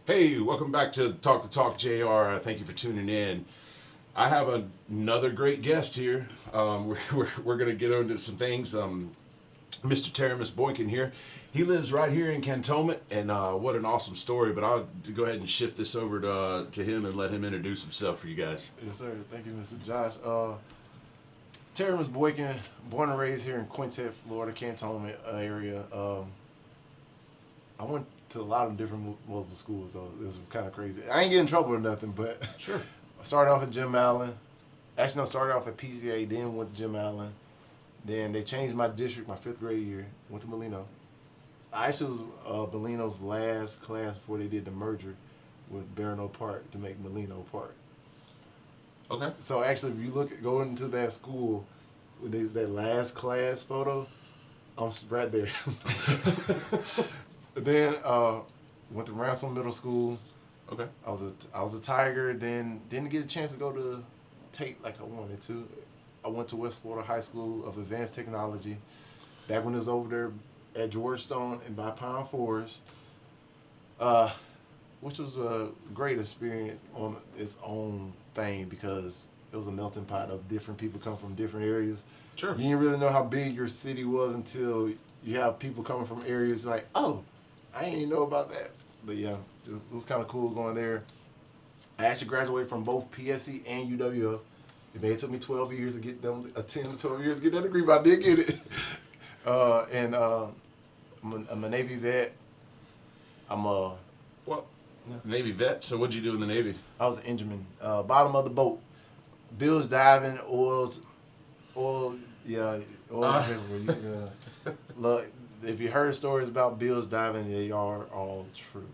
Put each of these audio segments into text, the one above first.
Hey, welcome back to Talk JR. Thank you for tuning in. I have another great guest here. We're going to get into some things. Mr. Teremis Boykin here. He lives right here in Cantonment, and what an awesome story. But I'll go ahead and shift this over to him and let him introduce himself for you guys. Yes, sir. Thank you, Mr. Josh. Teremis Boykin, born and raised here in Quintet, Florida, Cantonment area. I went to a lot of different multiple schools, so it was kind of crazy. I ain't getting in trouble or nothing, but Sure. I started off at Jim Allen. Actually, no, started off at PCA, then went to Jim Allen. Then they changed my district my 5th grade year. Went to Molino. I actually was Molino's last class before they did the merger with Barano Park to make Molino Park. Okay. So actually, if you go into that school, with that last class photo, I'm right there. Then went to Ransom Middle School. Okay. I was a Tiger. Then didn't get a chance to go to Tate like I wanted to. I went to West Florida High School of Advanced Technology. Back when it was over there at Georgetown and by Pine Forest, which was a great experience on its own thing because it was a melting pot of different people come from different areas. Sure. You didn't really know how big your city was until you have people coming from areas like, oh, I didn't even know about that. But yeah, it was kind of cool going there. I actually graduated from both PSC and UWF. It may have took me 12 years to get them, 10 to 12 years to get that degree, but I did get it. And I'm a Navy vet. Well, Navy vet. So what'd you do in the Navy? I was an engineman, bottom of the boat, bilge diving, oil, yeah, oil. Yeah. Look, if you heard stories about bilge diving, they are all true.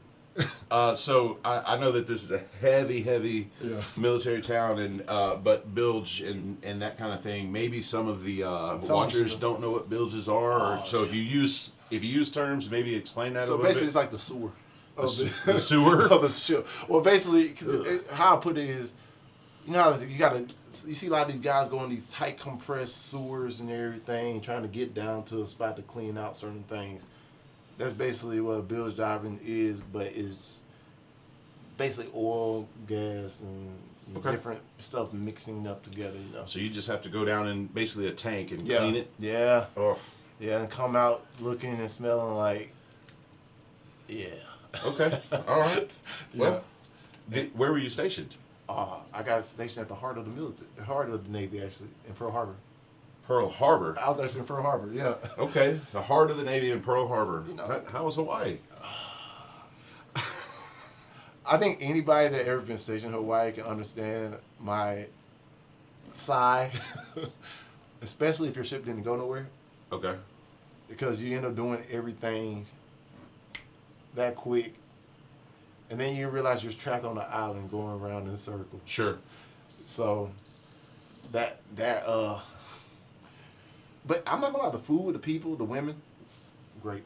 So I know that this is a heavy Yeah. military town, and but bilge and that kind of thing. Maybe some of the watchers don't know what bilges are. So if you use terms, maybe explain that a So little basically, bit. it's like the sewer. The sewer Of the ship. Well, basically, 'cause how I put it is, you know how you see a lot of these guys go in these tight compressed sewers and everything, trying to get down to a spot to clean out certain things. That's basically what bilge diving is, but it's basically oil, gas, and different stuff mixing up together. You know. So you just have to go down in basically a tank and Yeah. clean it. Yeah. Oh, Yeah, and come out looking and smelling like, yeah. okay, all right. Yeah. Well, where were you stationed? I got stationed at the heart of the military, the heart of the Navy, actually, in Pearl Harbor. Pearl Harbor. I was actually in Pearl Harbor, yeah. Okay, the heart of the Navy in Pearl Harbor. You know. How was Hawaii? I think anybody that ever been stationed in Hawaii can understand my sigh, especially if your ship didn't go nowhere, Okay. because you end up doing everything that quick, and then you realize you're trapped on an island going around in a circle. Sure. So but I'm not gonna lie, the food, the people, the women, great.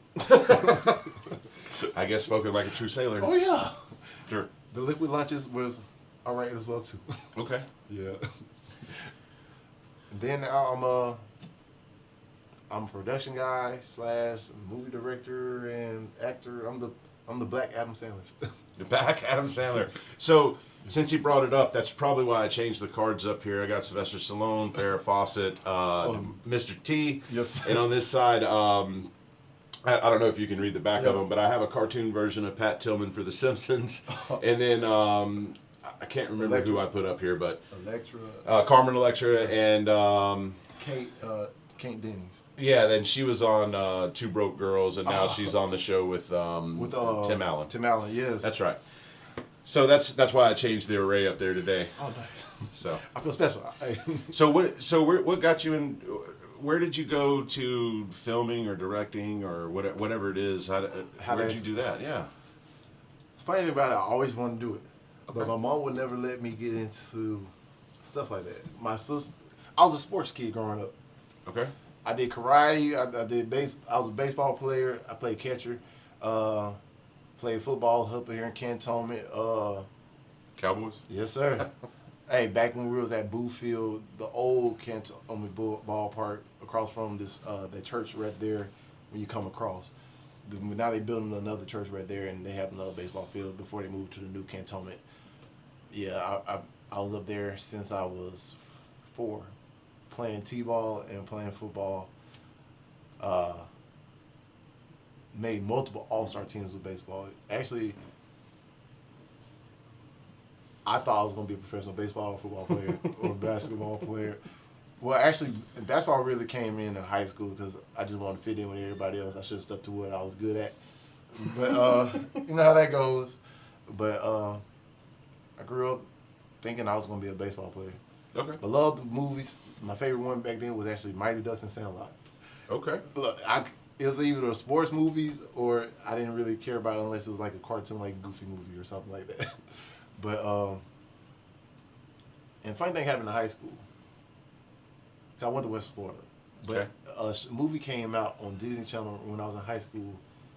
I guess spoken like a true sailor. Oh yeah. Sure. The liquid lunches was all right as well too. Okay. Yeah. And then I'm a production guy / movie director and actor. I'm the black Adam Sandler. You're back, Adam Sandler. So, since he brought it up, that's probably why I changed the cards up here. I got Sylvester Stallone, Farrah Fawcett, Mr. T. Yes, sir. And on this side, I don't know if you can read the back of Yeah. them, but I have a cartoon version of Pat Tillman for The Simpsons. And then, I can't remember Electra. who I put up here, but Electra, Carmen Electra and... Kate Dennings. yeah, then she was on Two Broke Girls, and now she's on the show with Tim Allen. Tim Allen, yes. That's right. So that's why I changed the array up there today. Oh, nice. So I feel special. Hey. what got you in? Where did you go to filming or directing or whatever it is? Where did you do that? Yeah. Funny thing about it, I always wanted to do it, Okay. but my mom would never let me get into stuff like that. My sister, I was a sports kid growing up. Okay. I did karate. I did I was a baseball player. I played catcher. Played football up here in Cantonment. Cowboys. Yes, sir. Hey, back when we was at Boo Field, the old Cantonment ballpark, across from this the church right there, when you come across. now they building another church right there, and they have another baseball field before they move to the new cantonment. Yeah, I was up there since I was 4, playing t-ball and playing football. Made multiple all-star teams with baseball. Actually, I thought I was going to be a professional baseball or football player or basketball player. Well, actually, basketball really came in high school because I just wanted to fit in with everybody else. I should have stuck to what I was good at. But you know how that goes. But I grew up thinking I was going to be a baseball player. Okay. I loved the movies. My favorite one back then was actually Mighty Ducks and Sandlot. Okay. Look, it was either the sports movies or I didn't really care about it unless it was like a cartoon, like Goofy movie or something like that. But and funny thing happened in high school. I went to West Florida, but a movie came out on Disney Channel when I was in high school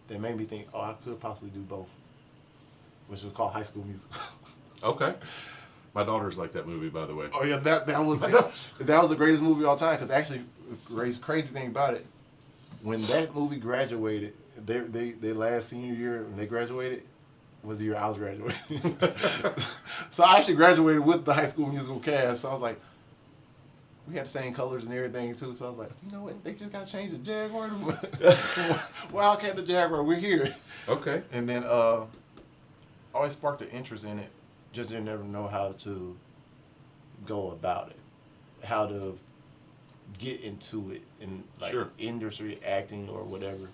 that made me think, oh, I could possibly do both, which was called High School Musical. Okay. My daughters like that movie, by the way. Oh yeah, that was the greatest movie of all time. Because actually, the crazy thing about it, when that movie graduated, their last senior year when they graduated was the year I was graduating. So I actually graduated with the High School Musical cast. So I was like, we had the same colors and everything too. So I was like, you know what? They just got to change the Jaguar. Wildcat the Jaguar. We're here. Okay. And then always sparked an interest in it. Just didn't never know how to go about it, how to get into it in like industry acting or whatever.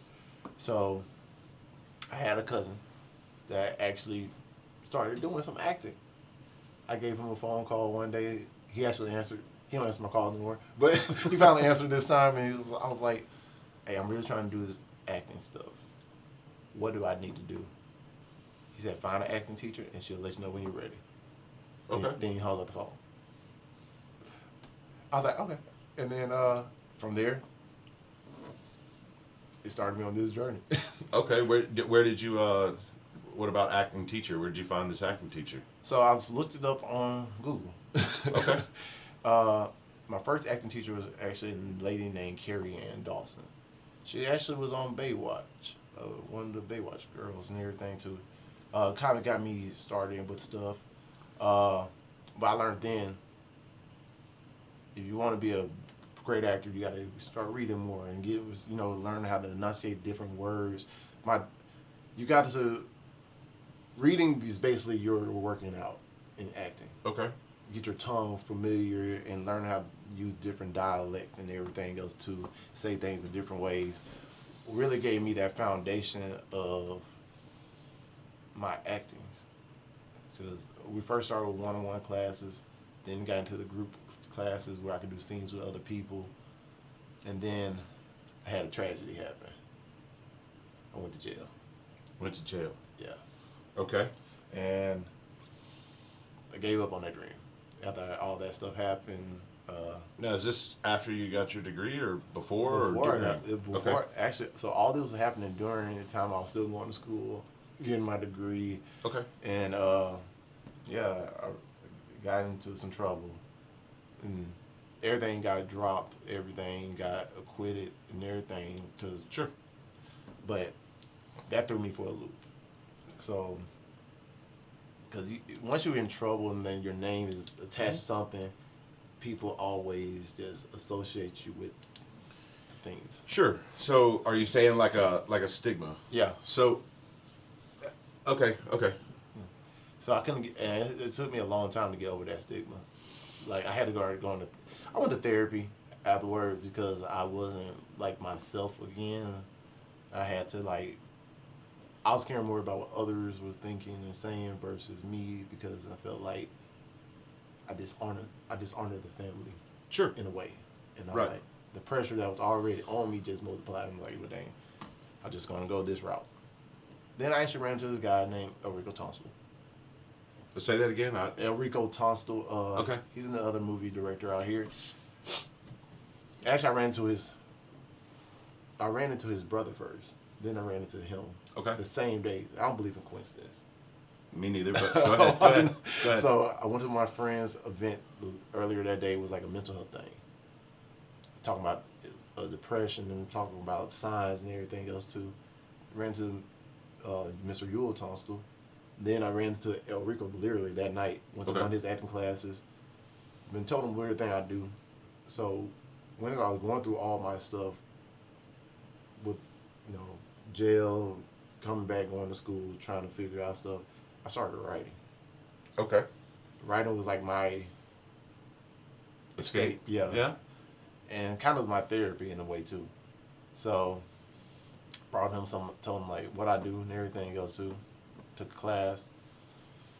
So I had a cousin that actually started doing some acting. I gave him a phone call one day. He actually answered. He don't answer my call anymore, but he finally answered this time, and I was like, "Hey, I'm really trying to do this acting stuff. What do I need to do?" He said, "Find an acting teacher, and she'll let you know when you're ready." Okay. Then you hold up the phone. I was like, "Okay," and then from there, it started me on this journey. Okay. Where did you? What about acting teacher? Where did you find this acting teacher? So I looked it up on Google. Okay. My first acting teacher was actually a lady named Carrie Ann Dawson. She actually was on Baywatch, one of the Baywatch girls and everything too. Kind of got me started with stuff. But I learned then, if you want to be a great actor, you got to start reading more and learn how to enunciate different words. You got to, reading is basically your working out in acting. Okay. Get your tongue familiar and learn how to use different dialect and everything else to say things in different ways. Really gave me that foundation of my actings. Because we first started with one-on-one classes, then got into the group classes where I could do scenes with other people, and then I had a tragedy happen. I went to jail. Went to jail. Yeah. Okay. And I gave up on that dream. After all that stuff happened. Now, is this after you got your degree or before? Before, okay. Actually, so all this was happening during the time I was still going to school, getting my degree. Okay. And I got into some trouble. And everything got dropped, everything got acquitted and everything. Sure. But that threw me for a loop. So, because once you're in trouble and then your name is attached to something, people always just associate you with things. Sure. So, are you saying like a stigma? Yeah. So, okay. So I couldn't get, and it took me a long time to get over that stigma. Like I had to I went to therapy afterwards because I wasn't like myself again. I had to I was caring more about what others were thinking and saying versus me because I felt like I dishonored the family. Sure. In a way. And I was like, the pressure that was already on me just multiplied. I'm like, well, dang, I'm just going to go this route. Then I actually ran into this guy named Enrico Tonstal. Say that again. Enrico Tonstal. Okay. He's another movie director out here. Actually, I ran into his brother first. Then I ran into him. Okay. The same day. I don't believe in coincidence. Me neither, but go ahead. Go ahead. So I went to my friend's event earlier that day. It was like a mental health thing. Talking about depression and talking about signs and everything else too. ran to Mr. Yule Tunstall. Then I ran into El Rico literally that night. Went to one of his acting classes. Been told him everything I do. So when I was going through all my stuff with, jail, coming back, going to school, trying to figure out stuff, I started writing. Okay. Writing was like my escape. Yeah. Yeah. And kind of my therapy in a way too. So brought him told him like what I do and everything else too. Took a class.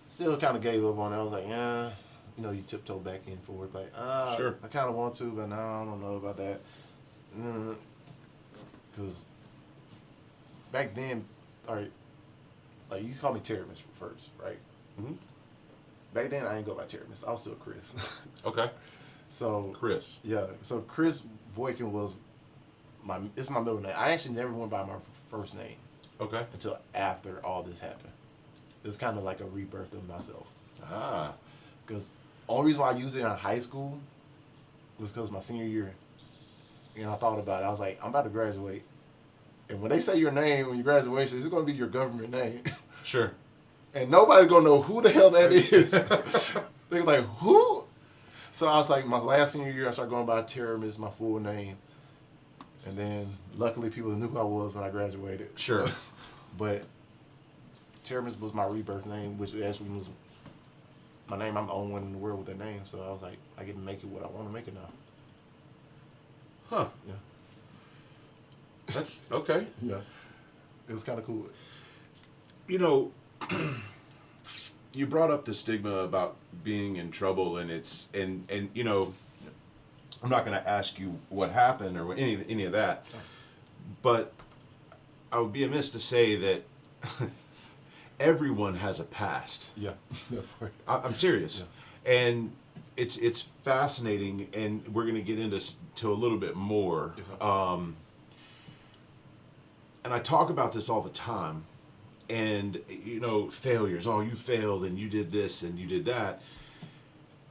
Still kind of gave up on it. I was like, yeah, you tiptoe back in forward. Like, sure. I kind of want to, but now I don't know about that. Because back then, like you call me Teremis first, right? Mm-hmm. Back then, I didn't go by Teremis. I was still Chris. Okay. So Chris. Yeah. So Chris Boykin was it's my middle name. I actually never went by my first name. Okay. Until after all this happened. It was kind of like a rebirth of myself. Ah. Because only reason why I used it in high school was because my senior year. And I thought about it. I was like, I'm about to graduate. And when they say your name when you graduation, it's going to be your government name. Sure. And nobody's going to know who the hell that is. They're like, who? So I was like, my last senior year, I started going by Teremis, my full name. And then, luckily, people knew who I was when I graduated. Sure. But Teremis was my rebirth name, which actually was my name. I'm the only one in the world with that name. So I was like, I get to make it what I want to make it now. Huh. Yeah. That's okay. Yeah. It was kind of cool. You brought up the stigma about being in trouble, and it's and I'm not going to ask you what happened or any of that, but I would be amiss to say that everyone has a past. Yeah. I'm serious, and it's fascinating, and we're going to get into a little bit more. And I talk about this all the time, and failures. Oh, you failed, and you did this, and you did that.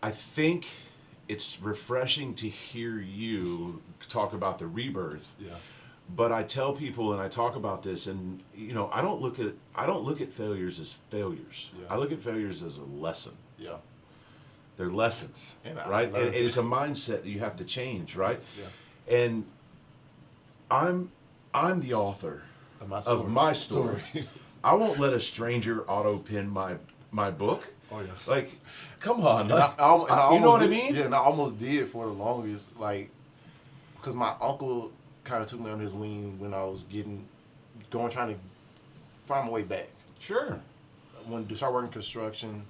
I think it's refreshing to hear you talk about the rebirth. Yeah. But I tell people, and I talk about this, and I don't look at failures as failures. Yeah. I look at failures as a lesson. Yeah. They're lessons, and right? And it's a mindset that you have to change, right? Yeah. And I'm the author of my story. I won't let a stranger auto pin my book. Oh yeah. Like, come on. And I you know what I did, mean? Yeah, and I almost did for the longest, because my uncle kind of took me on his wing when I was trying to find my way back. Sure. When to start working construction,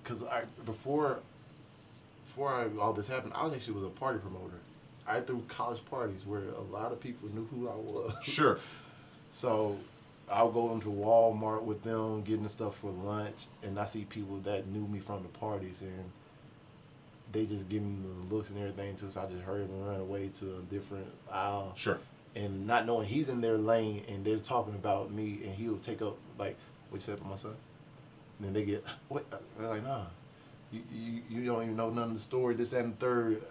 because before all this happened, I was a party promoter. I threw college parties where a lot of people knew who I was. Sure. So I'll go into Walmart with them, getting the stuff for lunch, and I see people that knew me from the parties, and they just give me the looks and everything too. So I just hurry up and run away to a different aisle. Sure. And not knowing he's in their lane, and they're talking about me, and he'll take up what you said about my son. And then they get, what? They're like, nah, you don't even know none of the story, this, that, and the third.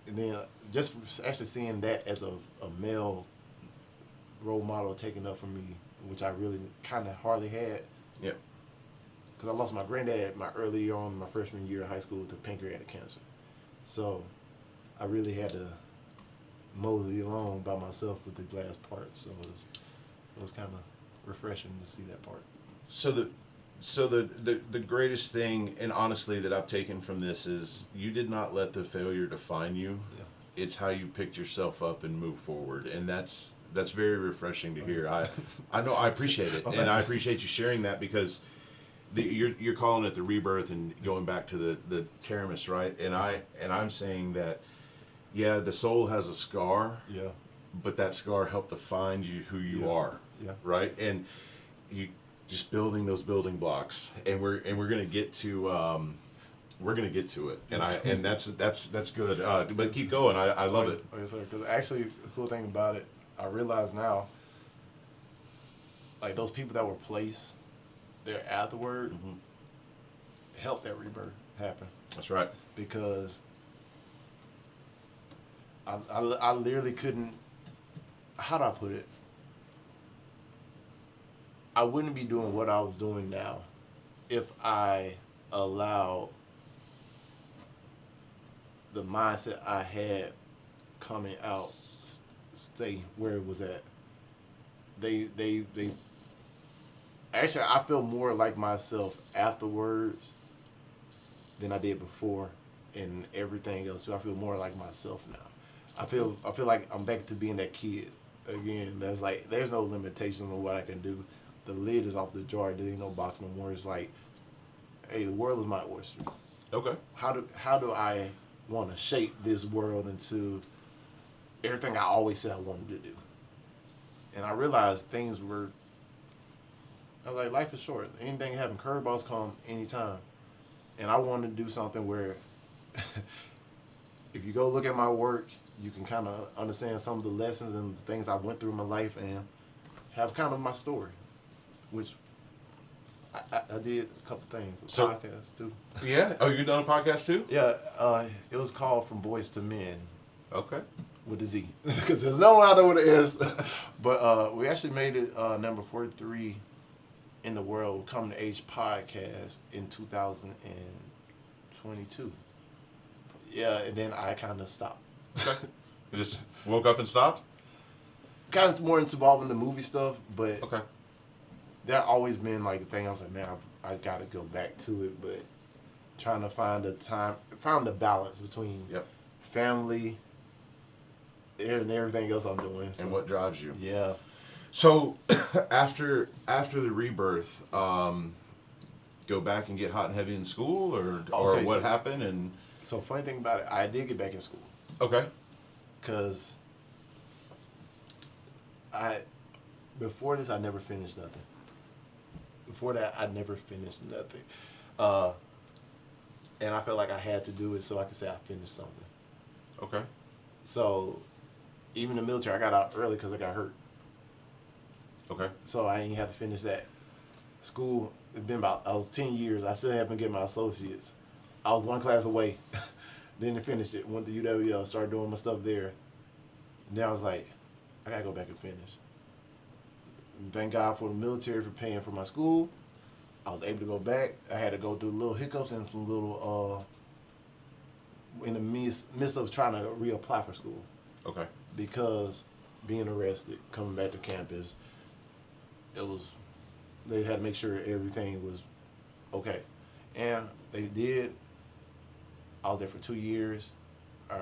And then just actually seeing that as a male role model taken up for me, which I really kind of hardly had. Yeah. Because I lost my granddad early on my freshman year of high school to pancreatic cancer. So I really had to mosey along by myself with the last part. So it was kind of refreshing to see that part. So the greatest thing, and honestly, that I've taken from this is you did not let the failure define you. Yeah. It's how you picked yourself up and move forward, and that's very refreshing to hear. I know, I appreciate it, and I appreciate you sharing that, because you're calling it the rebirth and going back to the Teremis, right? And I'm saying that, yeah, the soul has a scar. Yeah. But that scar helped define you who you are. Yeah. Right? And you just building those building blocks, and we're gonna get to it, and that's good. But keep going. I love it. Oh, yes, sir. Because actually, the cool thing about it, I realize now, those people that were placed there afterward, helped that rebirth happen. That's right. Because I literally couldn't. How do I put it? I wouldn't be doing what I was doing now if I allowed the mindset I had coming out stay where it was at. They actually, I feel more like myself afterwards than I did before, and everything else. So I feel more like myself now. I feel like I'm back to being that kid again. There's no limitations on what I can do. The lid is off the jar. There ain't no box no more. It's like, hey, the world is my oyster. Okay. How do I want to shape this world into everything I always said I wanted to do? And I realized I was like, life is short. Anything can happen. Curveballs come anytime. And I wanted to do something where if you go look at my work, you can kind of understand some of the lessons and the things I went through in my life and have kind of my story, which I did a couple things. Podcasts too. Yeah. Oh, you done a podcast too? Yeah. It was called From Boys to Men. Okay. With the Z, because there's no one I know what it is. But we actually made it number 43 in the world, Come to Age podcast in 2022. Yeah, and then I kind of stopped. Okay. You just woke up and stopped? Kind of more involved in the movie stuff, but Okay. that always been like the thing. I was like, man, I got to go back to it, but trying to find the balance between family and everything else I'm doing. So. And what drives you. Yeah. So after the rebirth, go back and get hot and heavy in school, or what happened? And so funny thing about it, I did get back in school. Okay. Because before this, I never finished nothing. Before that, I never finished nothing. And I felt like I had to do it so I could say I finished something. Okay. So even in the military, I got out early because I got hurt. Okay. So I didn't have to finish that. School, I was 10 years. I still haven't get my associates. I was one class away. Then I finished it. Went to UWL, started doing my stuff there. And then I was like, I got to go back and finish. And thank God for the military for paying for my school. I was able to go back. I had to go through little hiccups and some little, in the midst of trying to reapply for school. Okay. Because being arrested, coming back to campus, they had to make sure everything was okay. And they did. I was there for 2 years. I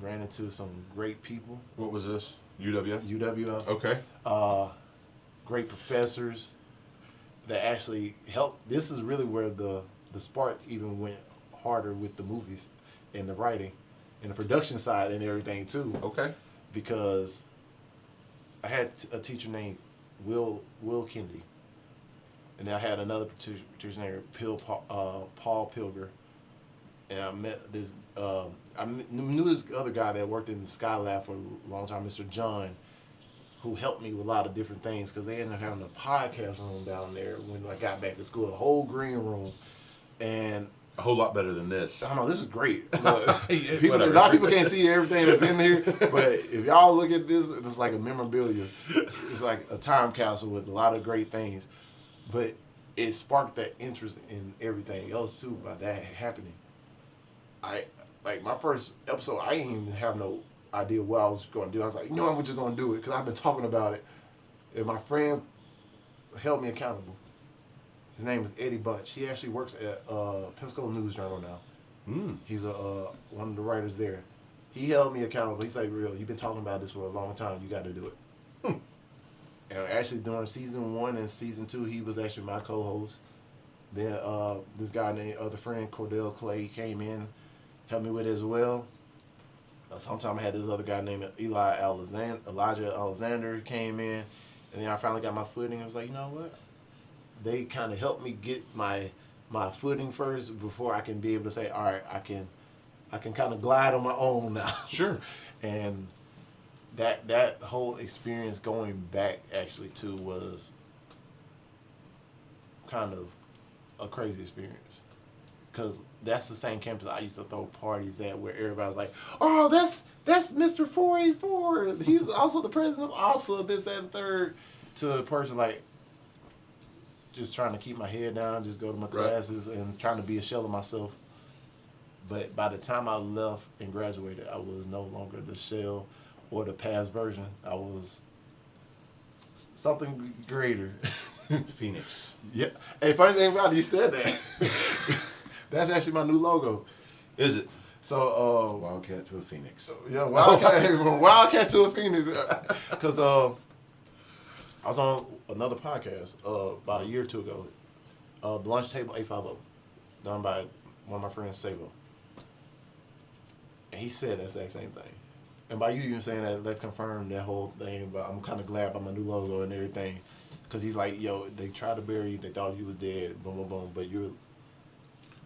ran into some great people. What was this? UWF? UWF. Okay. Great professors that actually helped. This is really where the spark even went harder with the movies and the writing and the production side and everything too. Okay. Because I had a teacher named Will Kennedy, and then I had another teacher named Paul Pilger, and I met this. I knew this other guy that worked in the Sky Lab for a long time, Mr. John, who helped me with a lot of different things because they ended up having a podcast room down there when I got back to school, a whole green room, and a whole lot better than this. I don't know, this is great. A Whatever. lot of people can't see everything that's in here, but if y'all look at this, it's like a memorabilia. It's like a time capsule with a lot of great things. But it sparked that interest in everything else too by that happening. Like my first episode, I didn't even have no idea what I was going to do. I was like, no, I'm just going to do it because I've been talking about it. And my friend held me accountable. His name is Eddie Bunch. He actually works at Pensacola News Journal now. He's one of the writers there. He held me accountable. He's like, real, you've been talking about this for a long time. You got to do it. And actually during season 1 and season 2, he was actually my co-host. Then this guy named other friend, Cordell Clay, came in, helped me with it as well. Sometime I had this other guy named Elijah Alexander came in. And then I finally got my footing. I was like, you know what? They kind of helped me get my footing first before I can be able to say, all right, I can kind of glide on my own now. Sure. And that whole experience going back actually too was kind of a crazy experience. Because that's the same campus I used to throw parties at where everybody's like, oh, that's Mr. 484. He's also the president of ASA, this, that, and third. To a person like, just trying to keep my head down, just go to my classes, and trying to be a shell of myself. But by the time I left and graduated, I was no longer the shell or the past version. I was something greater. Phoenix. Yeah. Hey, funny thing about it, you said that. That's actually my new logo. Is it? So, Wildcat to a Phoenix. yeah, Wildcat, from Wildcat to a Phoenix. Because I was on another podcast about a year or two ago, The Lunch Table 850, done by one of my friends, Sabo. And he said that exact same thing. And by you even saying that, that confirmed that whole thing. But I'm kind of glad about my new logo and everything. Because he's like, yo, they tried to bury you. They thought you was dead. Boom, boom, boom. But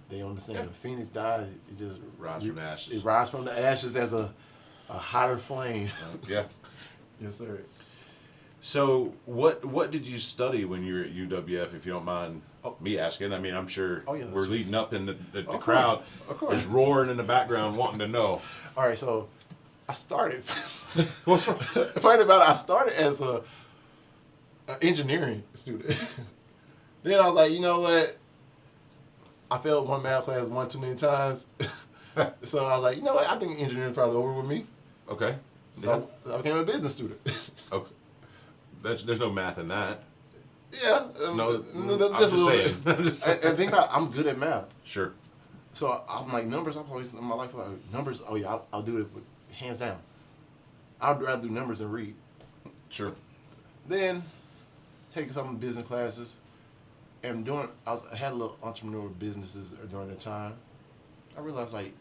they understand. Yeah. When Phoenix died, it just rise from ashes. It rise from the ashes as a hotter flame. Yeah. Yes, sir. So what did you study when you were at UWF, if you don't mind me asking? I mean, I'm sure we're leading up and the crowd is roaring in the background wanting to know. All right, so I started. What's funny about it, I started as an engineering student. Then I was like, you know what? I failed one math class one too many times. So I was like, you know what? I think engineering is probably over with me. Okay. So I became a business student. Okay. There's no math in that. Yeah. No, just a little bit. And think about it, I'm good at math. Sure. So I'm like, numbers, I've always in my life, like, numbers, oh yeah, I'll do it hands down. I'd rather do numbers than read. Sure. Then, taking some business classes, and I had a little entrepreneurial businesses during the time. I realized, like,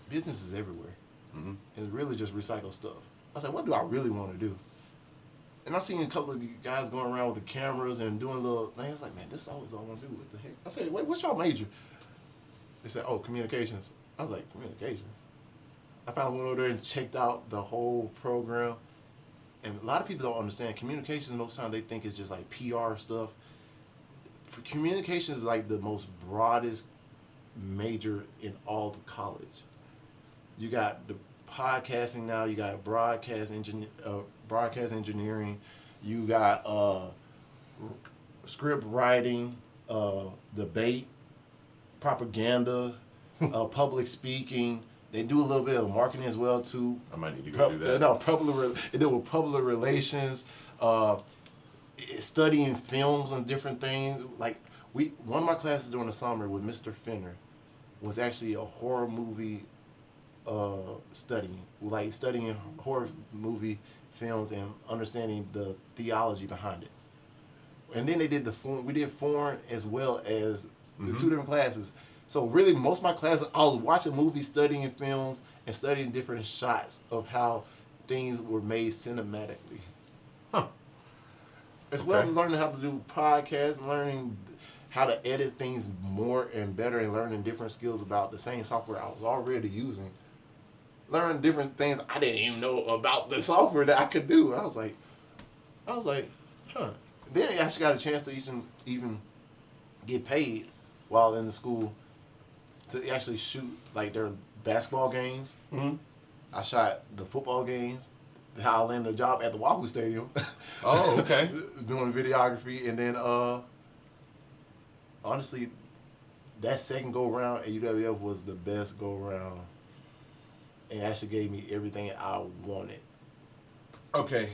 business is everywhere. Mm-hmm. And really just recycle stuff. I was like, what do I really want to do? And I seen a couple of guys going around with the cameras and doing little things. I was like, man, this is always what I want to do. What the heck? I said, wait, what's your major? They said, oh, communications. I was like, communications? I finally went over there and checked out the whole program. And a lot of people don't understand. Communications, most times they think it's just like PR stuff. Communications is like the most broadest major in all the college. You got the podcasting now. You got broadcast engineering. You got script writing, debate, propaganda, public speaking. They do a little bit of marketing as well too. I might need to go do that. No, they deal with public relations, studying films and different things. Like one of my classes during the summer with Mr. Finner was actually a horror movie studying horror movie films and understanding the theology behind it. And then they did we did foreign as well as the two different classes. So really, most of my classes, I was watching movies, studying films, and studying different shots of how things were made cinematically. As well as learning how to do podcasts, learning how to edit things more and better, and learning different skills about the same software I was already using. Learning different things I didn't even know about the software that I could do. I was like, huh. Then I actually got a chance to even get paid while in the school to actually shoot like their basketball games. Mm-hmm. I shot the football games. How I landed a job at the Wahoo Stadium. Oh, okay. Doing videography, and then honestly, that second go round at UWF was the best go round. And actually gave me everything I wanted. Okay.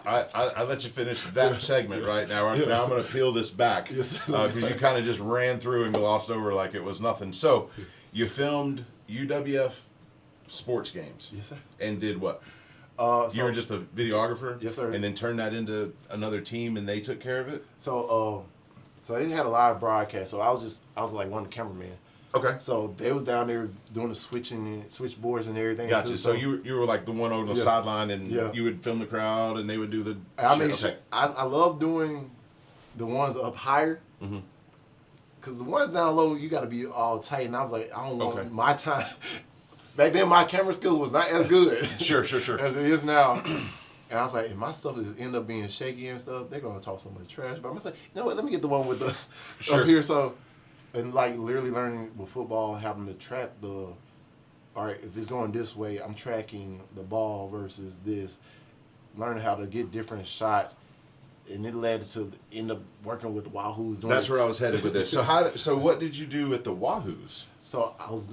I let you finish that segment right now. Now I'm going to peel this back because you kind of just ran through and glossed over like it was nothing. So you filmed UWF sports games. Yes, sir. And did what? You were just a videographer? Yes, sir. And then turned that into another team and they took care of it? So they had a live broadcast. So I was like one of the cameramen. Okay. So they was down there doing the switchboards and everything. Gotcha. Too, so you were like the one on the sideline, and you would film the crowd, and they would do the. I love doing the ones up higher. Mm-hmm. Cause the ones down low, you got to be all tight, and I was like, I don't want my time. Back then, my camera skills was not as good. Sure. As it is now. And I was like, if my stuff is end up being shaky and stuff, they're gonna talk so much trash. But I'm gonna say, you know what? Let me get the one with the up here. So. And like literally learning with football, having to track all right, if it's going this way, I'm tracking the ball versus this. Learning how to get different shots. and it led to end up working with the Wahoos. That's where I was headed with this. So what did you do with the Wahoos? So I was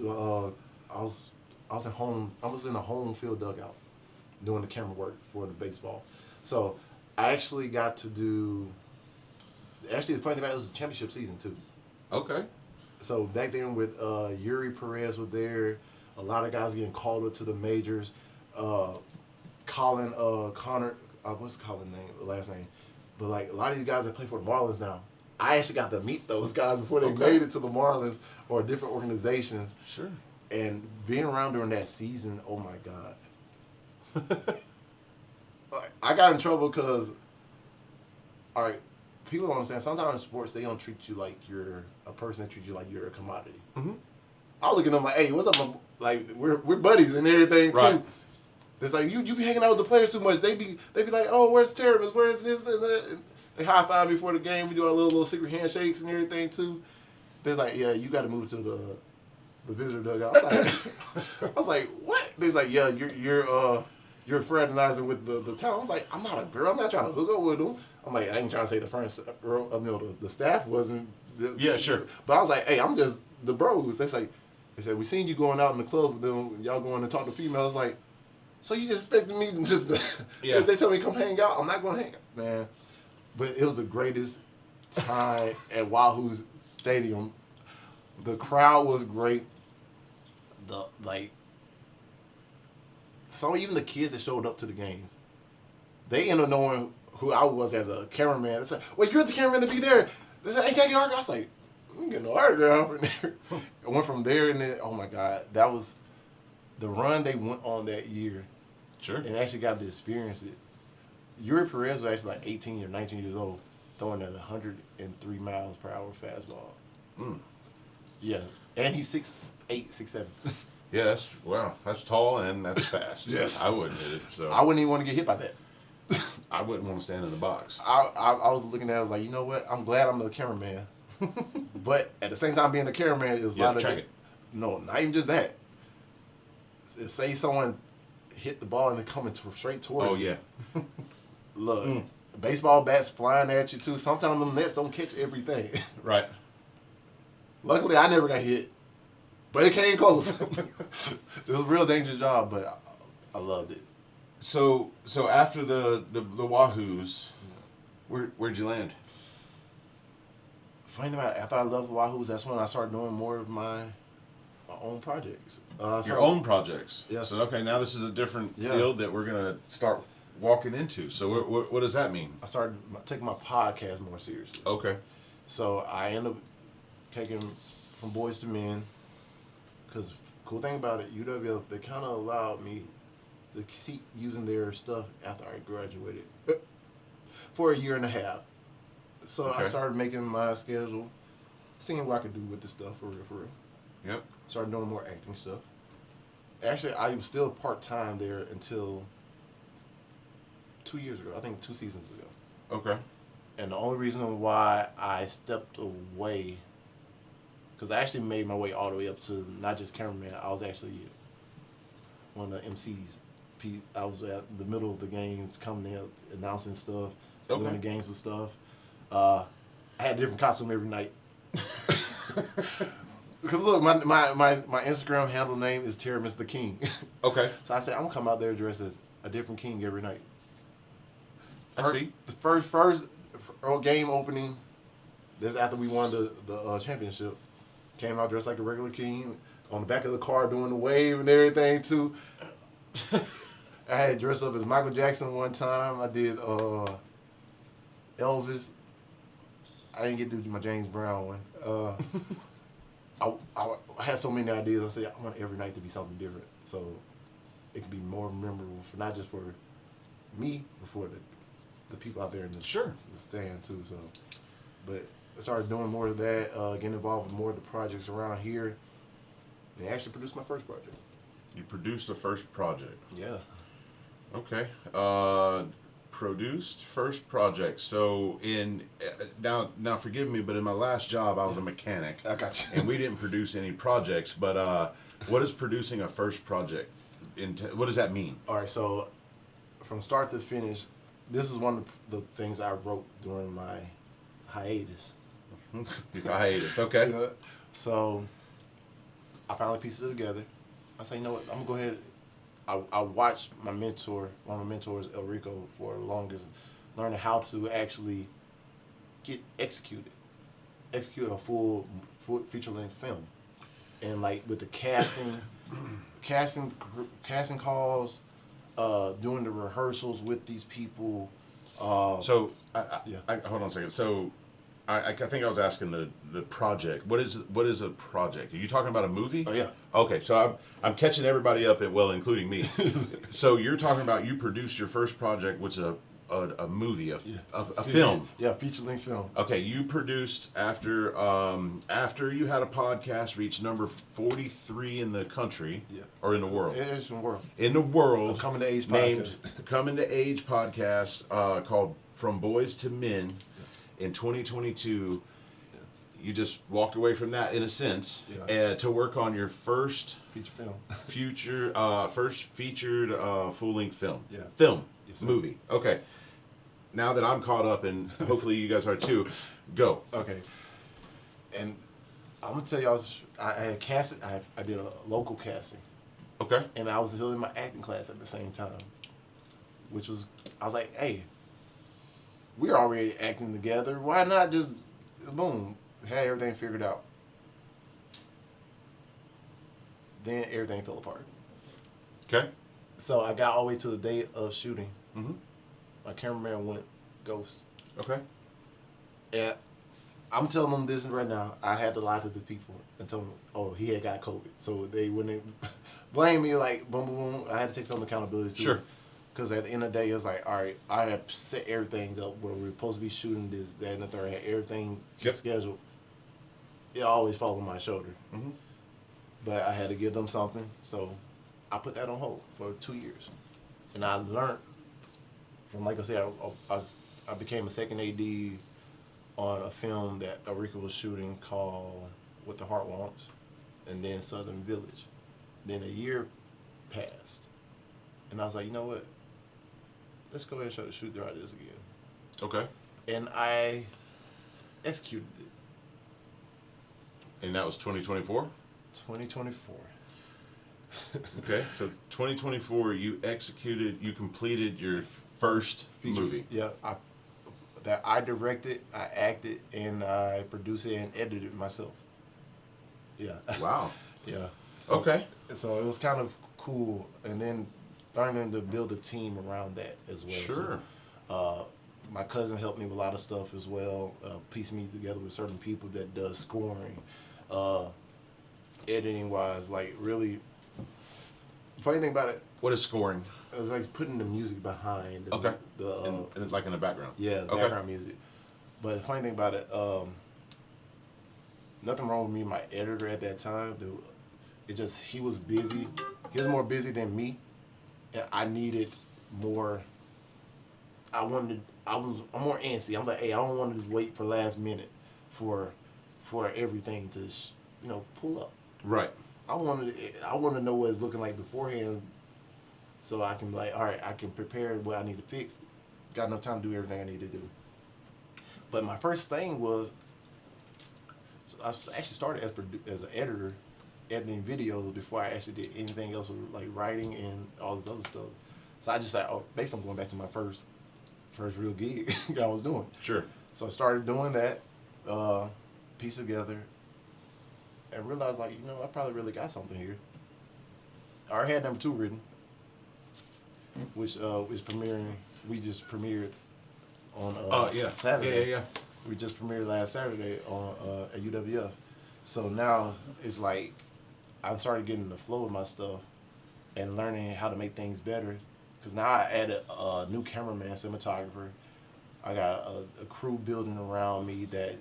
at home. I was in a home field dugout doing the camera work for the baseball. So I actually got to do. Actually, the funny thing about it was the championship season too. Okay. So back then with Yuri Perez was there, a lot of guys getting called up to the majors. Connor, what's Colin's name? Last name, but like a lot of these guys that play for the Marlins now. I actually got to meet those guys before they made it to the Marlins or different organizations. Sure. And being around during that season, oh my God. Like, I got in trouble because, all right, people don't understand. Sometimes in sports, they don't treat you like you're a person. They treat you like you're a commodity. Mm-hmm. I look at them like, hey, what's up? Like, we're buddies and everything, too. Right. It's like, you be hanging out with the players too much. They be like, oh, where's Teremis? Where's this and that? And they high five before the game. We do our little secret handshakes and everything, too. They're like, yeah, you got to move to the visitor dugout. I was like, what? They're like, yeah, you're fraternizing with the talent. I was like, I'm not a girl. I'm not trying to hook up with them. I'm like, I ain't trying to say the front row. The staff wasn't. Yeah, sure. But I was like, hey, I'm just the bros. They said, we seen you going out in the clubs with them. Y'all going to talk to females. Like, so you just expected me to just? Yeah. If they tell me to come hang out, I'm not going to hang out, man. But it was the greatest time at Wahoo's Stadium. The crowd was great. Even the kids that showed up to the games, they ended up knowing who I was as a cameraman. It's like, well, you're the cameraman to be there. They said, hey, can I get an autograph? I was like, I'm getting no autograph in there. I went from there and then, oh my God, that was the run they went on that year. Sure. And actually got to experience it. Yuri Perez was actually like 18 or 19 years old, throwing at 103 miles per hour fastball. Mm. Yeah. And he's 6'8", 6'7". Yeah, that's tall and that's fast. Yes. I wouldn't hit it. So I wouldn't even want to get hit by that. I wouldn't want to stand in the box. I was looking at it, I was like, you know what? I'm glad I'm the cameraman. But at the same time, being a cameraman is a lot of track it. No, not even just that. Say someone hit the ball and it's coming straight towards you. Oh, yeah. Look, baseball bats flying at you, too. Sometimes them nets don't catch everything. Right. Luckily, I never got hit. But it came close. It was a real dangerous job, but I loved it. So after the Wahoos, where'd you land? Funny thing about it, after I left the Wahoos, that's when I started doing more of my own projects. Your own projects. Yes. So okay, now this is a different field that we're gonna start walking into. So what does that mean? I started taking my podcast more seriously. Okay. So I ended up taking From Boys to Men, because cool thing about it, UWF, they kind of allowed me to keep using their stuff after I graduated for a year and a half. So I started making my schedule, seeing what I could do with this stuff for real. Yep. Started doing more acting stuff. Actually, I was still part-time there until 2 years ago. I think 2 seasons ago. Okay. And the only reason why I stepped away, because I actually made my way all the way up to not just cameraman, I was actually one of the MCs. I was at the middle of the games, coming in, announcing stuff, doing the games and stuff. I had a different costume every night. Because look, my Instagram handle name is Teremis the King. Okay. So I said, I'm going to come out there dressed as a different king every night. I see. The first game opening, this after we won the championship, came out dressed like a regular king, on the back of the car doing the wave and everything too. I had dressed up as Michael Jackson one time. I did Elvis. I didn't get to do my James Brown one. I had so many ideas. I said I want every night to be something different, so it can be more memorable for not just for me, but for the people out there in the stand too. So, but I started doing more of that, getting involved with more of the projects around here, and actually produced my first project. You produced the first project. Yeah. Okay. Produced first project. So now forgive me, but in my last job I was a mechanic. I got you. And we didn't produce any projects. But what is producing a first project? What does that mean? All right. So from start to finish, this is one of the things I wrote during my hiatus. Hiatus, okay. Yeah. So I finally pieced it together. I say, you know what, I'm gonna go ahead. I watched my mentor, one of my mentors, El Rico, for the longest, learning how to actually execute a full feature length film, and like with the casting calls, doing the rehearsals with these people. So, Yeah. hold on a second. So, I think I was asking the project. What is a project? Are you talking about a movie? Oh yeah. Okay, so I'm catching everybody up, well, including me. So you're talking about you produced your first project, which is a movie, a film. Yeah, feature length film. Okay, you produced after you had a podcast reach number 43 in the country, or in the world. It's in the world. In the world, Coming to Age named podcast. Coming to Age podcast, called From Boys to Men. In 2022, you just walked away from that in a sense, to work on your first featured full-length film. Yeah. Film. Yes, sir. Movie. Okay. Now that I'm caught up, and hopefully you guys are too, go. Okay. And I'm gonna tell y'all, I had casted. I did a local casting. Okay. And I was still in my acting class at the same time, which was, I was like, hey, we're already acting together. Why not just, boom, had everything figured out. Then everything fell apart. Okay. So I got all the way to the day of shooting. Mm-hmm. My cameraman went ghost. Okay. And I'm telling them this right now. I had to lie to the people and tell them, oh, he had got COVID. So they wouldn't blame me, like, boom, boom, boom. I had to take some accountability too. Sure. Because at the end of the day, it's like, all right, I have set everything up where we're supposed to be shooting this, that, and the third. I had everything scheduled. It always falls on my shoulder. Mm-hmm. But I had to give them something. So I put that on hold for 2 years. And I learned from, like I said, I became a second AD on a film that Erika was shooting called What the Heart Wants, and then Southern Village. Then a year passed. And I was like, you know what? Let's go ahead and shoot throughout this again. Okay. And I executed it. And that was 2024? 2024. Okay. So 2024, you completed your first movie. Yeah. I directed, I acted, and I produced it and edited it myself. Yeah. Wow. Yeah. So, Okay. So it was kind of cool. And then learning to build a team around that as well. Sure. Too. My cousin helped me with a lot of stuff as well. Pieced me together with certain people that does scoring, editing wise. Like really, funny thing about it, What is scoring? it was like putting the music behind. Okay. And it's like in the background. yeah, the background music. But the funny thing about it, nothing wrong with me. My editor at that time, he was busy. He was more busy than me. And I needed more. I'm more antsy. I'm like, hey, I don't want to wait for last minute for everything to pull up. Right. I want to know what it's looking like beforehand, so I can be like, all right, I can prepare what I need to fix. Got enough time to do everything I need to do. But my first thing was, so I actually started as an editor, editing videos before I actually did anything else with like writing and all this other stuff. So I just like, basically I'm going back to my first real gig I was doing. Sure. So I started doing that, piece together, and realized like, I probably really got something here. I already had number 2 written, which is premiering. We just premiered on Saturday. Yeah. We just premiered last Saturday on at UWF. So now it's like I started getting the flow of my stuff and learning how to make things better. Because now I added a new cameraman, cinematographer. I got a crew building around me that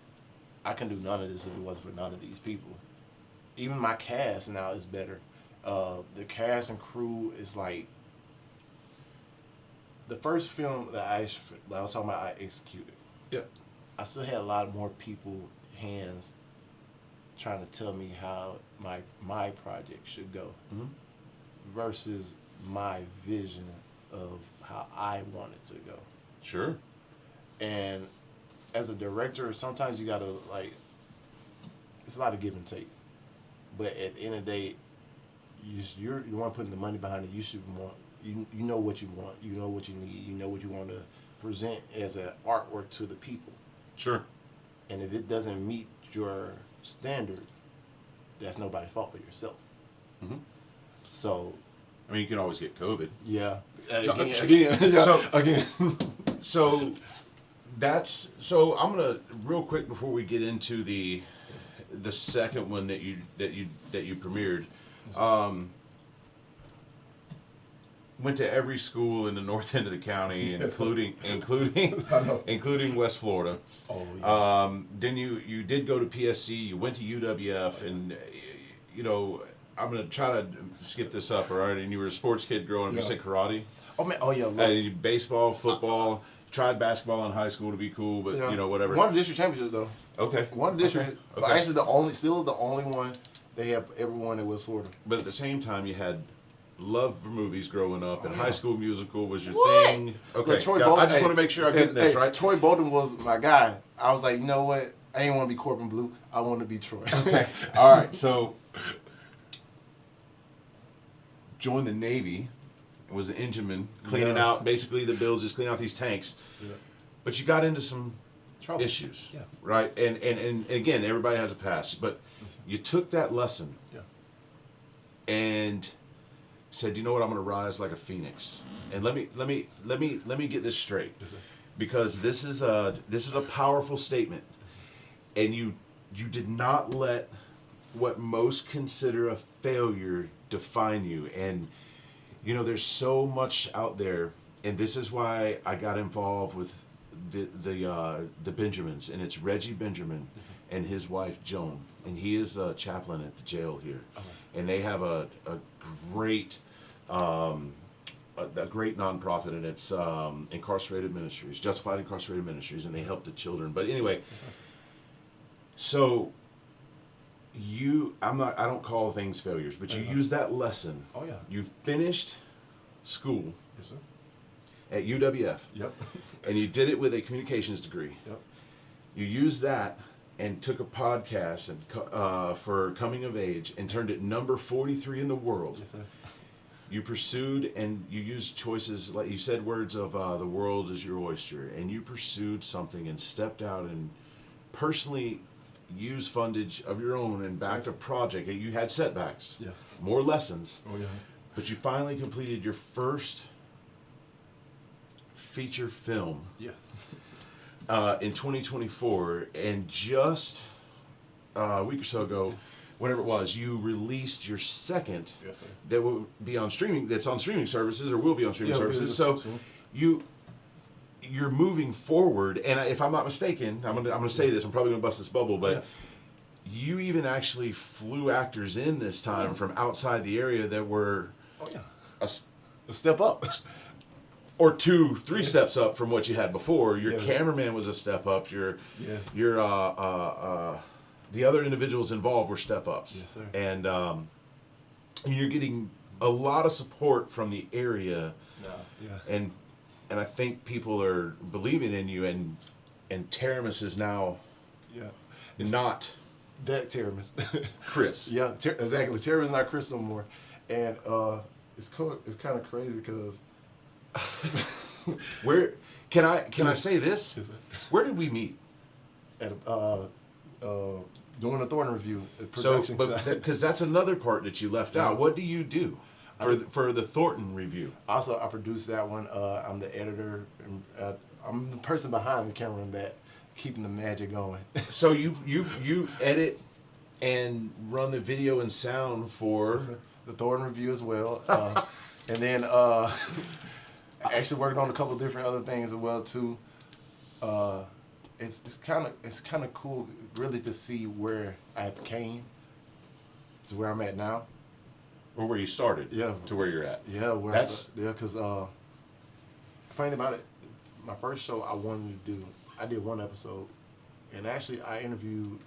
I can do none of this if it wasn't for none of these people. Even my cast now is better. The cast and crew is like the first film that I was talking about. I executed. Yeah. I still had a lot more people hands trying to tell me how my project should go, versus my vision of how I want it to go. Sure. And as a director, sometimes you gotta like, it's a lot of give and take. But at the end of the day, you want putting the money behind it. You should want you know what you want. You know what you need. You know what you want to present as an artwork to the people. Sure. And if it doesn't meet your standard, that's nobody's fault but yourself. Mm-hmm. So, I mean, you can always get COVID. yeah. So that's so. I'm gonna real quick before we get into the second one that you premiered. Went to every school in the north end of the county, including West Florida. Oh yeah. Then you did go to PSC. You went to UWF, and I'm gonna try to skip this up. All right, and you were a sports kid growing up. You said karate. Oh man. Oh yeah. Baseball, football. Tried basketball in high school to be cool, but whatever. Won the district championship though. Okay. Won the district. Okay. But actually, still the only one they have ever won at West Florida. But at the same time, you had love for movies growing up, and High School Musical was your What? thing. Okay. Troy I Bolton, just want to make sure I'm getting this right. Troy Bolton was my guy. I was like, you know what? I didn't want to be Corbin Blue. I want to be Troy. Okay. All right. So, joined the Navy. Was an engineman, cleaning out basically the bills, just cleaning out these tanks. Yeah. But you got into some Trouble. issues, Yeah. right? And again, everybody has a past, but you took that lesson and said, you know what, I'm going to rise like a phoenix. And let me get this straight, because this is a powerful statement, and you did not let what most consider a failure define you. And there's so much out there, and this is why I got involved with the Benjamins, and it's Reggie Benjamin and his wife Joan, and he is a chaplain at the jail here, and they have a great nonprofit, and it's Incarcerated Ministries, Justified Incarcerated Ministries, and they help the children. But anyway, so I don't call things failures, but you use that lesson. Oh yeah. You finished school. Yes, sir. At UWF. Yep. And you did it with a communications degree. Yep. You used that and took a podcast for coming of age and turned it number 43 in the world. Yes, sir. You pursued, and you used choices, like you said, words of the world is your oyster, and you pursued something and stepped out and personally used fundage of your own and backed a project. You had setbacks, more lessons, but you finally completed your first feature film in 2024, and just a week or so ago, whatever it was, you released your second that will be on streaming, that's on streaming services, or will be on streaming services. So you're moving forward, and if I'm not mistaken, I'm gonna say this, I'm probably gonna bust this bubble, but you even actually flew actors in this time from outside the area that were a step up. Or 2-3 steps up from what you had before. Your cameraman was a step up. Your the other individuals involved were step ups. Yes, sir. And you're getting a lot of support from the area. And I think people are believing in you. And Teremis is now not that Teremis. Chris. Exactly. Teremis is not Chris no more. And it's kind of crazy because. Where can I say this? Where did we meet? At doing a Thornton review. Because that's another part that you left out. What do you do for the Thornton review? Also, I produced that one. I'm the editor. And, I'm the person behind the camera and that keeping the magic going. So you edit and run the video and sound for the Thornton review as well, and then. I actually worked on a couple different other things as well too. It's kind of cool, really, to see where I've came to where I'm at now, or where you started, to where you're at. Because funny about it, my first show I did one episode, and actually I interviewed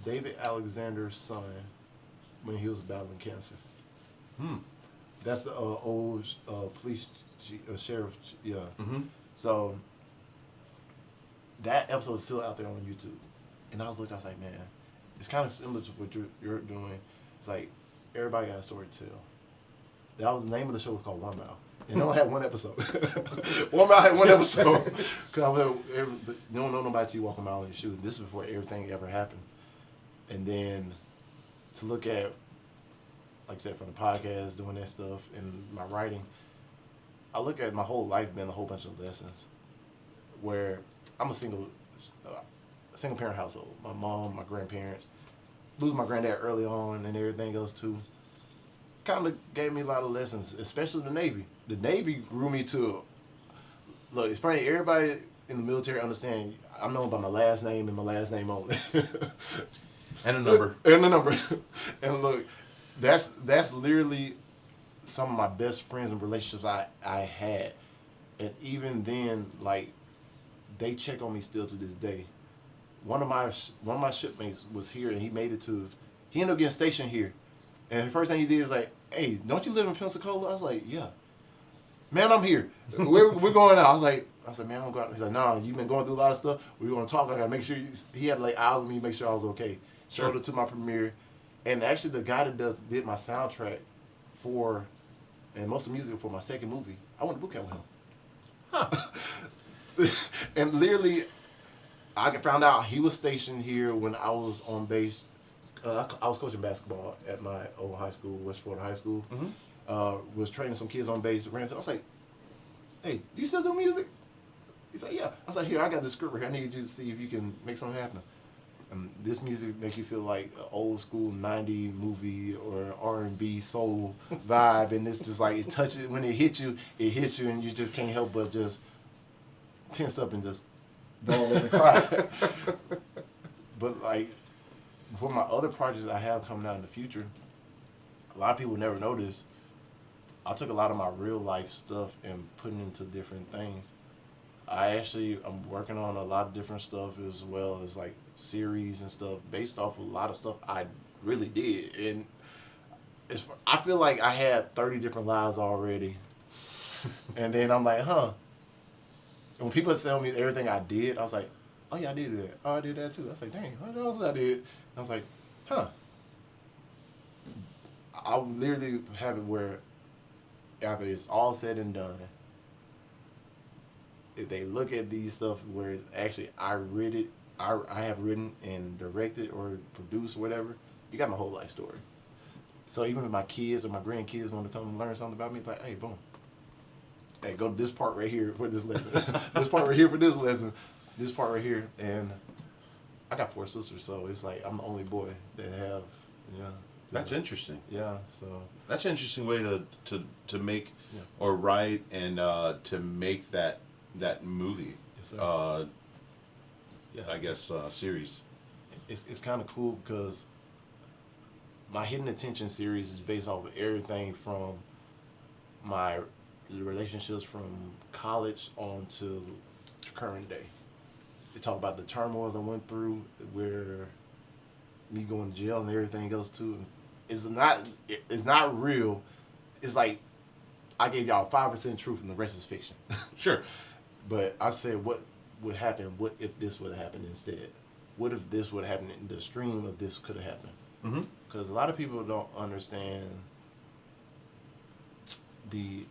David Alexander's son when he was battling cancer. That's the old police sheriff, So that episode is still out there on YouTube. And I was looking, I was like, man, it's kind of similar to what you're doing. It's like everybody got a story to tell. That was the name of the show was called One Mile. And it only had one episode. One Mile had one episode. Because you don't know nobody till you walk a mile in your shoes. This is before everything ever happened. And then to look at, like I said, from the podcast, doing that stuff, and my writing, I look at my whole life being a whole bunch of lessons. Where I'm a single parent household. My mom, my grandparents, losing my granddad early on and everything else too. Kind of gave me a lot of lessons, especially the Navy. The Navy grew me to, look, it's funny, everybody in the military understand I'm known by my last name and my last name only. And a number. And a number. And look, that's literally some of my best friends and relationships I had. And even then, like, they check on me still to this day. One of my shipmates was here, and he ended up getting stationed here. And the first thing he did is like, hey, don't you live in Pensacola? I was like, yeah. Man, I'm here. We're going out. I was like, man, I'm going out. He's like, nah, you've been going through a lot of stuff. We're going to talk. I got to make sure he had like eyes on me to make sure I was okay. Sure. Showed it to my premiere. And actually the guy that did my soundtrack and most of the music for my second movie, I went to boot camp with him. And literally, I found out he was stationed here when I was on base. I was coaching basketball at my old high school, West Florida High School. Mm-hmm. Was training some kids on base. I was like, hey, you still do music? He's like, yeah. I was like, here, I got this script here. I need you to see if you can make something happen. This music makes you feel like an old school 90 movie or R&B soul vibe. And it's just like, it touches, when it hits you, and you just can't help but just tense up and just don't let me cry. But like, for my other projects I have coming out in the future, a lot of people never know this. I took a lot of my real life stuff and put it into different things. I'm working on a lot of different stuff as well as like series and stuff based off of a lot of stuff I really did. And I feel like I had 30 different lives already. And then I'm like, huh. And when people tell me everything I did, I was like, oh yeah, I did that. Oh, I did that too. I was like, dang, what else I did? And I was like, huh. I literally have it where after it's all said and done, if they look at these stuff where it's actually I have written and directed or produced or whatever, you got my whole life story. So even if my kids or my grandkids want to come and learn something about me, it's like, hey, boom. Hey, go to this part right here for this lesson. This part right here for this lesson. This part right here. And I got 4 sisters, so it's like I'm the only boy that have, That's interesting. Yeah, so. That's an interesting way to make or write and to make that movie. Yes, sir. I guess series. It's kind of cool because my Hidden Attention series is based off of everything from my relationships from college on to current day. They talk about the turmoils I went through, where me going to jail and everything else too. It's not real. It's like I gave y'all 5% truth and the rest is fiction. Sure. But I said, what would happen? What if this would have happened instead? What if this would have happened? And the stream of this could have happened. Because a lot of people don't understand the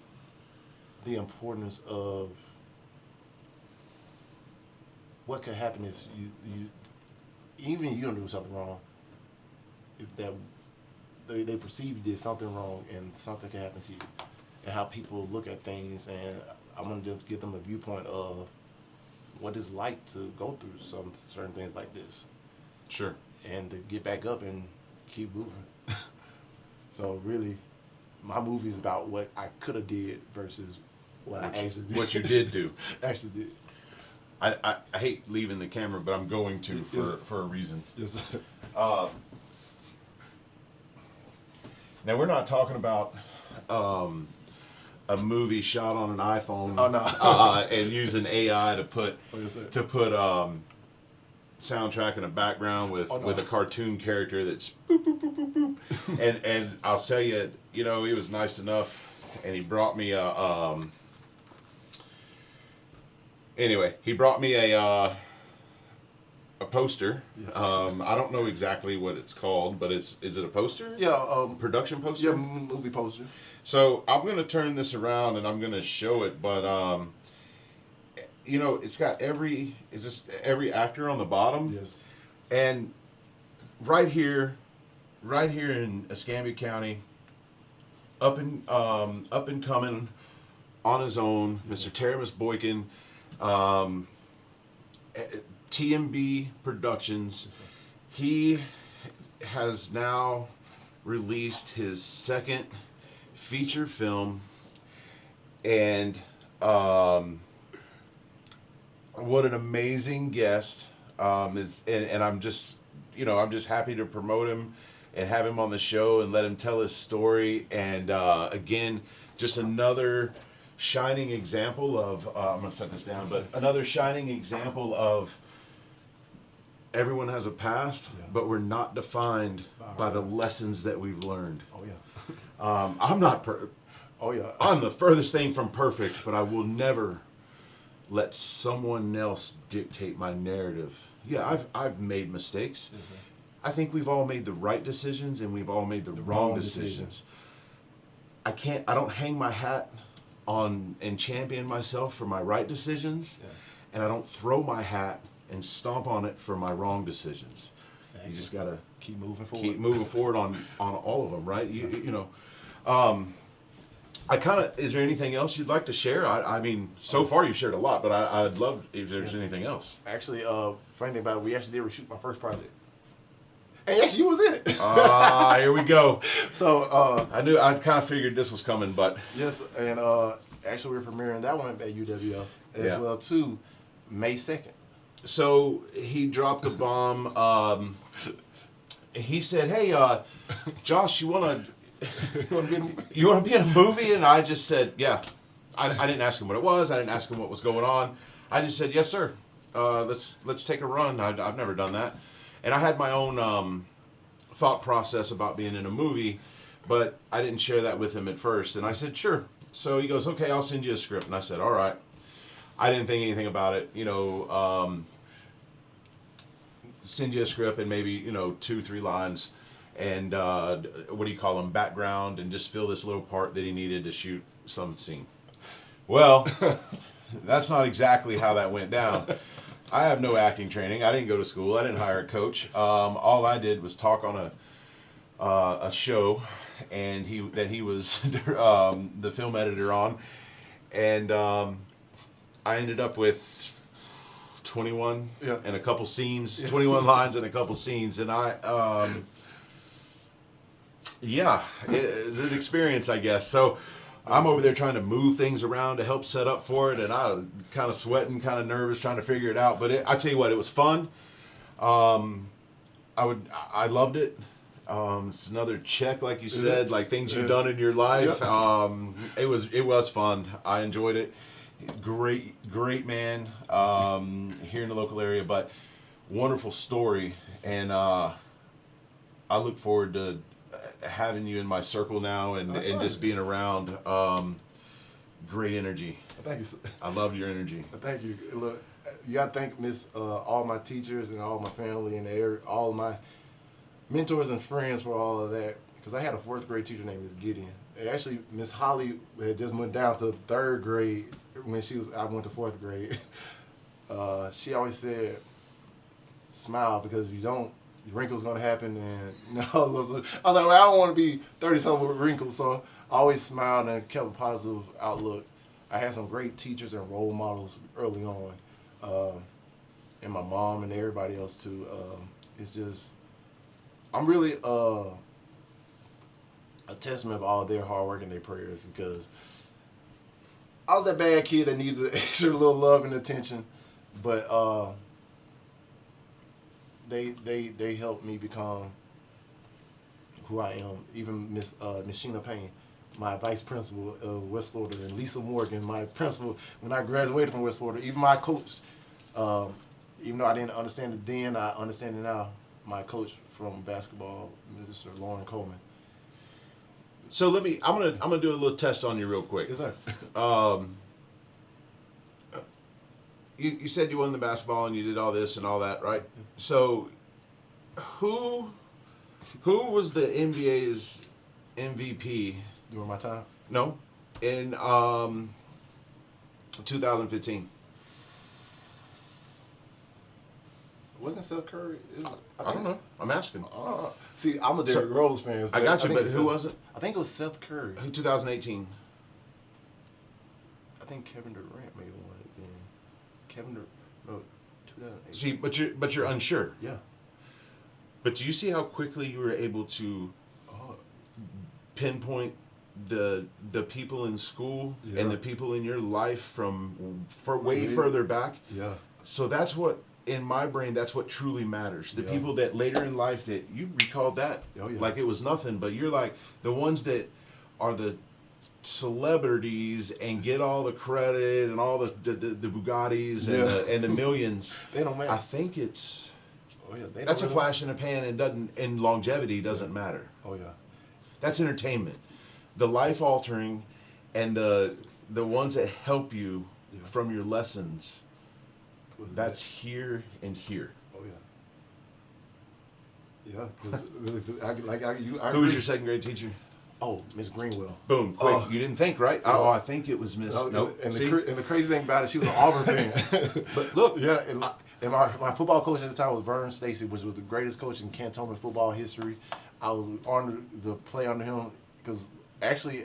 importance of what could happen if you even you don't do something wrong. If they perceive you did something wrong and something can happen to you, and how people look at things. And I wanted to give them a viewpoint of what it's like to go through some certain things like this. Sure. And to get back up and keep moving. So really, my movie is about what I could have did versus what I actually did. What you did do. Actually did. I hate leaving the camera, but I'm going to for a reason. Yes. Now we're not talking about a movie shot on an iPhone. Oh no. And using AI to put soundtrack in the background with a cartoon character that's boop boop boop boop boop. and I'll tell you, he was nice enough, and he brought me Anyway, he brought me a poster. Yes. I don't know exactly what it's called, but is it a poster? Yeah. Production poster? Yeah, movie poster. So I'm going to turn this around and I'm going to show it, but it's got every actor on the bottom. Yes. And right here in Escambia County, up and coming on his own, Mr. Teremis Boykin, TMB Productions. He has now released his second feature film, and what an amazing guest and I'm just happy to promote him and have him on the show and let him tell his story. And again, just another shining example of I'm gonna set this down, but another shining example of everyone has a past, but we're not defined by the lessons that we've learned. Oh yeah. I'm not Oh yeah. I'm the furthest thing from perfect, but I will never let someone else dictate my narrative. Yeah, I've made mistakes. Yes, sir. I think we've all made the right decisions and we've all made the wrong decisions. I don't hang my hat on and champion myself for my right decisions, and I don't throw my hat and stomp on it for my wrong decisions. Exactly. You just gotta keep moving forward. on all of them, right? Is there anything else you'd like to share? I mean, so far you've shared a lot, but I'd love if there's anything else. Actually, funny thing about it, we actually did reshoot my first project. And actually, you was in it. Here we go. So I kind of figured this was coming, but yes, and actually we're premiering that one at UWF as well too, May 2nd. So he dropped the bomb. He said, "Hey, Josh, you want to be in a movie?" And I just said, "Yeah." I didn't ask him what it was. I didn't ask him what was going on. I just said, "Yes, sir. Let's take a run." I've never done that, and I had my own thought process about being in a movie, but I didn't share that with him at first. And I said, "Sure." So he goes, "Okay, I'll send you a script." And I said, "All right." I didn't think anything about it. Send you a script and maybe 2-3 lines, and what do you call them, background, and just fill this little part that he needed to shoot some scene. Well, that's not exactly how that went down. I have no acting training. I didn't go to school. I didn't hire a coach. All I did was talk on a show, and he was the film editor on, and I ended up with 21 and a couple scenes, 21 lines and a couple scenes, and it's an experience, I guess. So I'm over there trying to move things around to help set up for it, and I was kind of sweating, kind of nervous, trying to figure it out. But I tell you what, it was fun. I loved it. It's another check, like you said, like things you've done in your life. It was fun. I enjoyed it. Great man here in the local area, but wonderful story, and I look forward to having you in my circle now and just being around. Great energy. Thank you. I love your energy. Thank you. Look, you got to thank all my teachers and all my family and all my mentors and friends for all of that, because I had a 4th grade teacher named Miss Gideon. And actually, Miss Holly had just went down to 3rd grade when I went to 4th grade. She always said, "Smile, because if you don't, wrinkles gonna happen." And I was like, well, I don't want to be 30-something with wrinkles, so I always smiled and kept a positive outlook. I had some great teachers and role models early on, and my mom and everybody else too. It's just, I'm really a testament of all their hard work and their prayers, because I was that bad kid that needed extra little love and attention, but they helped me become who I am. Even Miss Sheena Payne, my vice principal of West Florida, and Lisa Morgan, my principal when I graduated from West Florida. Even my coach, even though I didn't understand it then, I understand it now. My coach from basketball, Mr. Lauren Coleman. So I'm gonna do a little test on you real quick. Yes, sir. you said you won the basketball and you did all this and all that, right? So, who was the NBA's MVP? During my time? No, in 2015. Wasn't Seth Curry? I don't know. I'm asking. See, I'm a Derrick Rose fan. I got you, think but who was it? I think it was Seth Curry. Who 2018? I think Kevin Durant may have won it then. No, 2008. See, but you're unsure. Yeah. But do you see how quickly you were able to pinpoint the people in school and the people in your life from way further back? Yeah. So that's what, in my brain, that's what truly matters. The people that later in life that you recalled that like it was nothing, but you're like the ones that are the celebrities and get all the credit and all the Bugattis and the millions. They don't matter. I think it's They that's a don't flash in the pan and longevity doesn't matter. Oh yeah. That's entertainment. The life altering and the ones that help you from your lessons. That's here and here. Oh yeah. Yeah, because Who was your second grade teacher? Oh, Miss Greenwell. Boom, quick. You didn't think, right? Oh, I think it was Miss. Nope. And the crazy thing about it, she was an Auburn fan. But look, and my football coach at the time was Vern Stacy, which was the greatest coach in Cantonment football history. I was honored to play under him because actually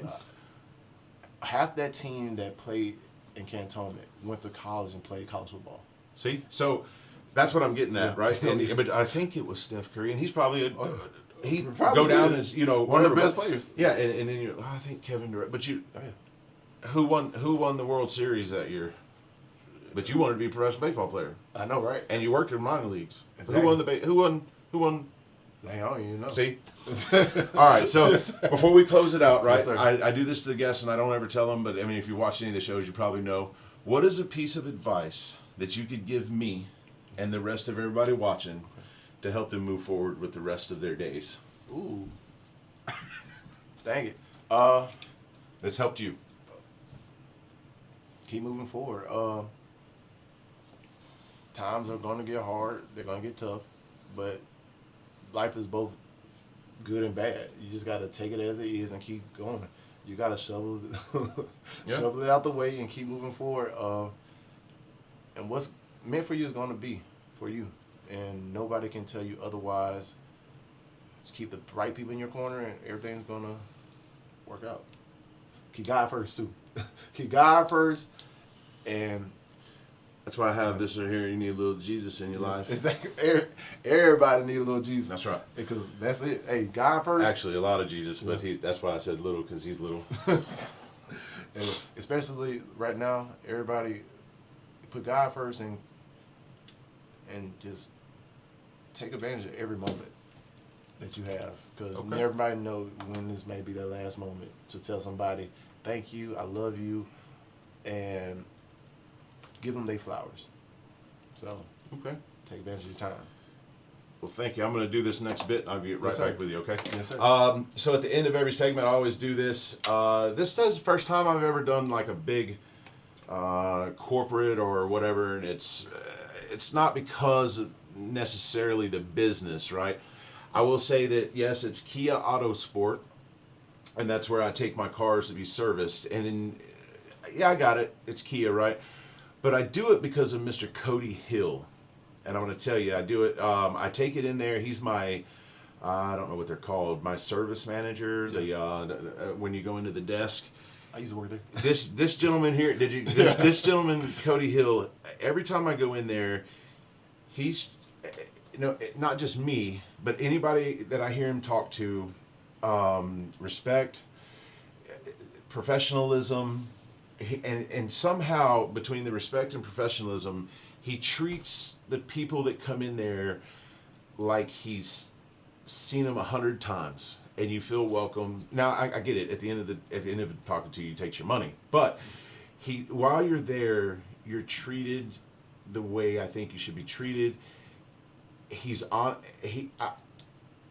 half that team that played in Cantonment went to college and played college football. See, so that's what I'm getting at, right? But I think it was Steph Curry, and he's probably he'd go down as one of the best players. Yeah, and then you're I think Kevin Durant. But who won the World Series that year? But you wanted to be a professional baseball player. I know, right? And you worked in minor leagues. Exactly. Who won? Dang, I don't even know. See? All right, so before we close it out, right, Yes, sir. I do this to the guests, and I don't ever tell them, but I mean, if you watch any of the shows, you probably know. What is a piece of advice that you could give me and the rest of everybody watching to help them move forward with the rest of their days? Ooh. Dang it. That's helped you. Keep moving forward. Times are going to get hard. They're going to get tough. But life is both good and bad. You just got to take it as it is and keep going. You got to shovel it out the way and keep moving forward. And what's meant for you is going to be for you. And nobody can tell you otherwise. Just keep the right people in your corner and everything's going to work out. Keep God first, too. Keep God first. And that's why I have this right here. You need a little Jesus in your life. Exactly. Everybody need a little Jesus. That's right. Because that's it. Hey, God first. Actually, a lot of Jesus, but that's why I said little, because he's little. And especially right now, everybody put God first and just take advantage of every moment that you have, because everybody know when this may be their last moment to tell somebody thank you, I love you, and give them their flowers. So take advantage of your time. Well, thank you. I'm going to do this next bit, and I'll get right back with you, okay? Yes, sir. So at the end of every segment, I always do this. This is the first time I've ever done like a big corporate or whatever, and it's not because of necessarily the business, right? I will say that, yes, it's Kia Autosport, and that's where I take my cars to be serviced. And I got it. It's Kia, right? But I do it because of Mr. Cody Hill. And I'm going to tell you, I do it. I take it in there. He's my, I don't know what they're called, my service manager. When you go into the desk. I used to work there. This gentleman here, this gentleman, Cody Hill, every time I go in there, he's, not just me, but anybody that I hear him talk to, respect, professionalism, and somehow between the respect and professionalism, he treats the people that come in there like he's seen them 100 times, and you feel welcome. Now I get it. At the end of talking to you, he takes your money, but while you're there, you're treated the way I think you should be treated.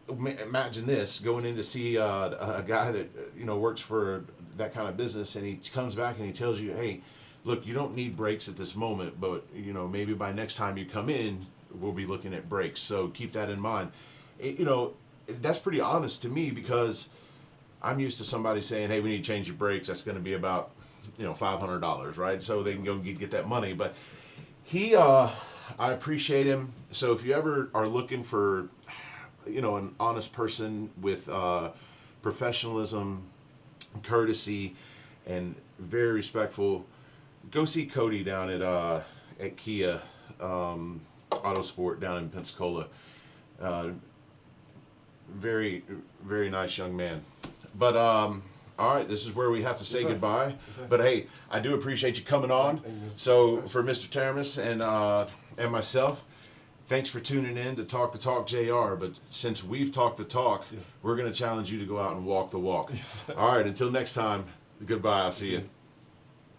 Imagine this, going in to see a guy that works for that kind of business, and he comes back and he tells you, hey, look, you don't need brakes at this moment, but you know, maybe by next time you come in, we'll be looking at brakes. So keep that in mind. You know, that's pretty honest to me, because I'm used to somebody saying, hey, we need to change your brakes. That's going to be about, you know, $500, right? So they can go get that money. But I appreciate him. So if you ever are looking for, you know, an honest person with professionalism, courtesy, and very respectful, go see Cody down at Kia Autosport down in Pensacola. Very, very nice young man. But all right, this is where we have to say goodbye. But hey, I do appreciate you coming on. So for Mr. Teremis and myself, thanks for tuning in to Talk the Talk JR. But since we've talked the talk, we're going to challenge you to go out and walk the walk. All right, until next time, goodbye. I'll see you.